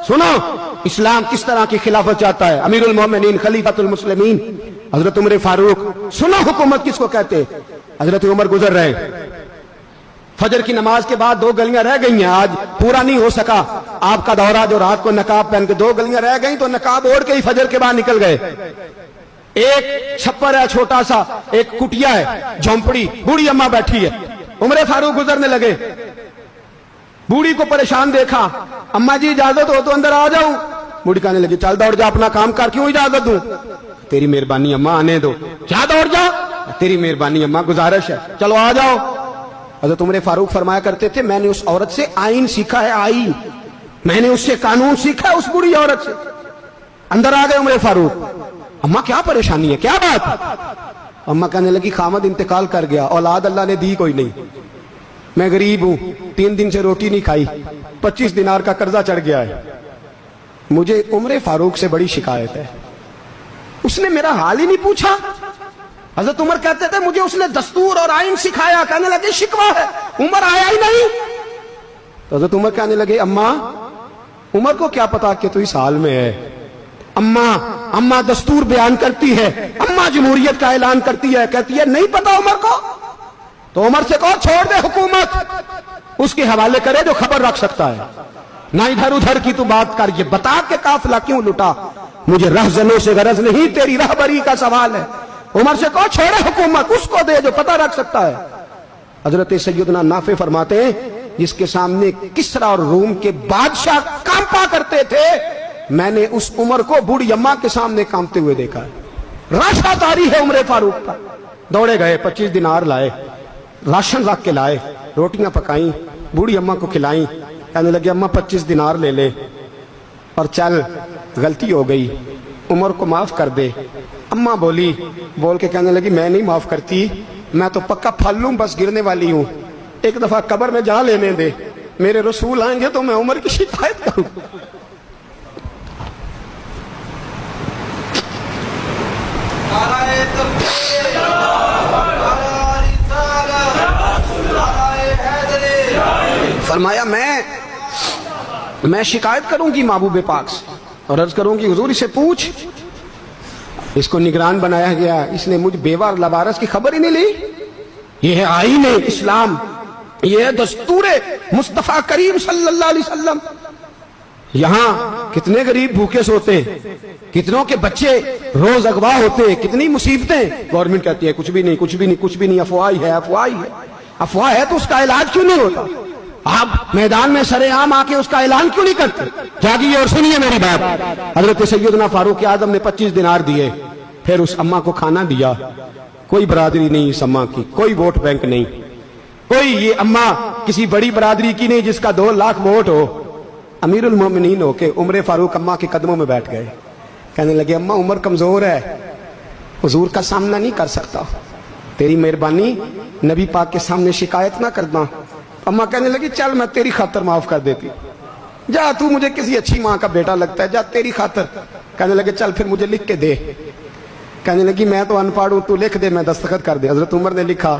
सुनो इस्लाम किस तरह की खिलाफत चाहता है। अमीरुल मोमिनीन खलीफतुल मुस्लिमीन हजरत उमर फारूक। सुनो हुकूमत किसको कहते। हजरत उमर गुजर रहे, फजर की नमाज के बाद 2 गलियां रह गई हैं, आज पूरा नहीं हो सका आपका दौरा, जो रात को नकाब पहन के 2 गलियां रह गई तो नकाब ओढ़ के ही फजर के बाद निकल गए। एक छप्पर है छोटा सा, एक कुटिया है, झोंपड़ी, बूढ़ी अम्मा बैठी है। उमर फारूक गुजरने लगे, बूढ़ी को परेशान देखा, अम्मा जी इजाजत हो तो अंदर आ जाऊं। बूढ़ी कहने लगी चल दौड़ जा, अपना काम कर, क्यों इजाजत दूं। तेरी मेहरबानी अम्मा, आने दो। क्या दौड़ जा, तेरी मेहरबानी अम्मा, गुजारिश है, चलो आ जाओ। हज़रत उमर फारूक फरमाया करते थे मैंने उस औरत से आईन सीखा है, आईन, मैंने उससे कानून सीखा है, उस बुरी औरत से। अंदर आ गए उमर फारूक, अम्मा क्या परेशानी है, क्या बात। अम्मा कहने लगी खामद इंतकाल कर गया, औलाद अल्लाह ने दी कोई नहीं, मैं गरीब हूं, 3 दिन से रोटी नहीं खाई, 25 दिनार का कर्जा चढ़ गया है, मुझे उमर फारूक से बड़ी शिकायत है, उसने मेरा हाल ही नहीं पूछा। हजरत उमर कहते थे मुझे उसने दस्तूर और आइन सिखाया। कहने लगे शिकवा है, उमर आया ही नहीं। तो हजरत उमर कहने लगे अम्मा, उमर को क्या पता कि तू इस हाल में है। अम्मा दस्तूर बयान करती है, अम्मा जमहूरियत का ऐलान करती है, कहती है नहीं पता उमर को। तो उमर से कहो छोड़ दे हुकूमत, उसके हवाले करे जो खबर रख सकता है, ना इधर उधर की तू बात कर, ये बता के काफिला क्यों लुटा, मुझे रहजनों से गरज नहीं, तेरी रहबरी का सवाल है। उमर से कहो छोड़े हुकूमत, उसको दे जो पता रख सकता है। हजरत सैयदना नाफे फरमाते हैं जिसके सामने किसरा और रूम के बादशाह कांपा करते थे, मैंने उस उमर को बूढ़ी अम्मा के सामने कांपते हुए देखा है। राशादारी है उमर फारूक का। दौड़े गए, 25 दिनार लाए, राशन रख के लाए, रोटियां पकाई, बूढ़ी अम्मा को खिलाई। कहने लगे अम्मा 25 दिनार ले ले और चल, गलती हो गई, उमर को माफ कर दे। अम्मा बोल के कहने लगी मैं नहीं माफ करती, मैं तो पक्का फल लूं, बस गिरने वाली हूं, एक दफा कब्र में जा लेने दे, मेरे रसूल आएंगे तो मैं उमर की शिकायत करूं। फरमाया मैं शिकायत करूंगी महबूब पाक से और अर्ज करूंगी हुजूर इसे पूछ। इसको निगरान बनाया गया, इसने मुझ बेवा लबारस की खबर ही नहीं ली। यह है आईन इस्लाम, यह है दस्तूर मुस्तफा करीम सल्लल्लाहु अलैहि वसल्लम। यहां कितने गरीब भूखे सोते हैं, कितनों के बच्चे रोज अगवा होते हैं, कितनी मुसीबतें। गवर्नमेंट कहती है कुछ भी नहीं, कुछ भी नहीं, कुछ भी नहीं, अफवाह ही है, अफवाह ही है। अफवाह है तो उसका इलाज क्यों नहीं होता। आप मैदान में सरेआम आके उसका ऐलान क्यों नहीं करते। जागिए और सुनिए मेरी बात। हजरत सैयदना फारूक आजम ने 25 दिनार दिए, फिर उस अम्मा को खाना दिया। कोई बरादरी नहीं इस अम्मा की, कोई वोट बैंक नहीं, कोई ये अम्मा किसी बड़ी बरादरी की नहीं जिसका 2 लाख वोट हो। अमीरुल मोमिनीन होके उमर फारूक अम्मा के कदमों में बैठ गए। कहने लगे अम्मा उमर कमजोर है, हुजूर का सामना नहीं कर सकता, तेरी मेहरबानी नबी पाक के सामने शिकायत ना करना। अम्मा कहने लगी चल मैं तेरी खातर माफ कर देती, जा तू मुझे किसी अच्छी माँ का बेटा लगता है, जा तेरी खातर। कहने लगे चल फिर मुझे लिख के दे। कहने लगी मैं तो अनपढ़ हूं, तू लिख दे, मैं दस्तखत कर दे। हजरत उमर ने लिखा।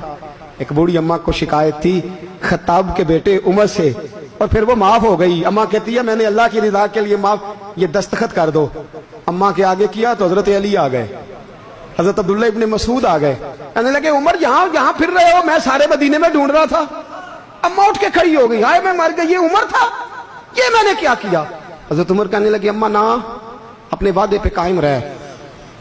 एक बूढ़ी अम्मा को शिकायत थी खत्ताब के बेटे उमर से, और फिर वो माफ हो गई। अम्मा कहती है मैंने अल्लाह की रिजा के लिए माफ, ये दस्तखत कर दो। अम्मा के आगे किया तो हजरत अली आ गए, हजरत अब्दुल्ला इब्ने मसूद आ गए। कहने लगे उमर यहाँ फिर रहे हो, मैं सारे मदीने में ढूंढ रहा था। अम्मा उठ के खड़ी हो गई, हाय मैं मर गई, ये उमर था, ये मैंने क्या किया। हजरत उमर कहने लगे अम्मा ना, अपने वादे पे कायम रह,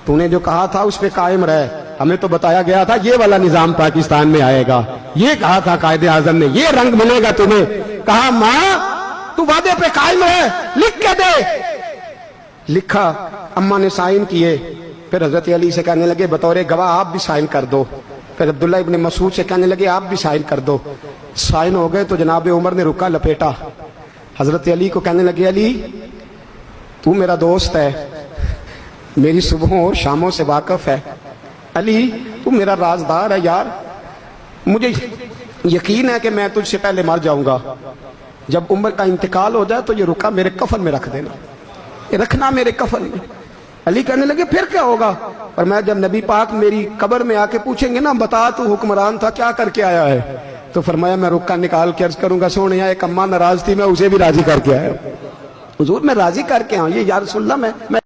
तूने जो कहा था उस पे कायम रह, हमें तो बताया गया था ये वाला निजाम पाकिस्तान में आएगा, ये कहा था कायदे आजम ने, ये रंग मिलेगा तुम्हें। कहा माँ तू वादे पे कायम है, लिख के दे। लिखा, अम्मा ने साइन किए। फिर हजरत अली से कहने लगे बतौर गवाह आप भी साइन कर दो। फिर अब्दुल्ला इब्ने मसूद से कहने लगे आप भी साइन कर दो। साइन हो गए तो जनाब उमर ने रुका लपेटा। हजरत अली को कहने लगे अली तू मेरा दोस्त है, मेरी सुबहों और शामों से वाकिफ है, अली तू मेरा राजदार है यार, मुझे यकीन है कि मैं तुझसे पहले मर जाऊंगा, जब उमर का इंतकाल हो जाए तो ये रुका मेरे कफन में रख देना, ये रखना मेरे कफन में। अली कहने लगे फिर क्या होगा। और मैं जब नबी पाक मेरी कब्र में आके पूछेंगे ना बता तू हुक्मरान था क्या करके आया है, तो फरमाया मैं रुक्का निकाल के अर्ज करूंगा सोने एक अम्मा नाराज थी मैं उसे भी राजी करके आया। حضور میں راضی کر کے آؤں، یہ یا رسول اللہ میں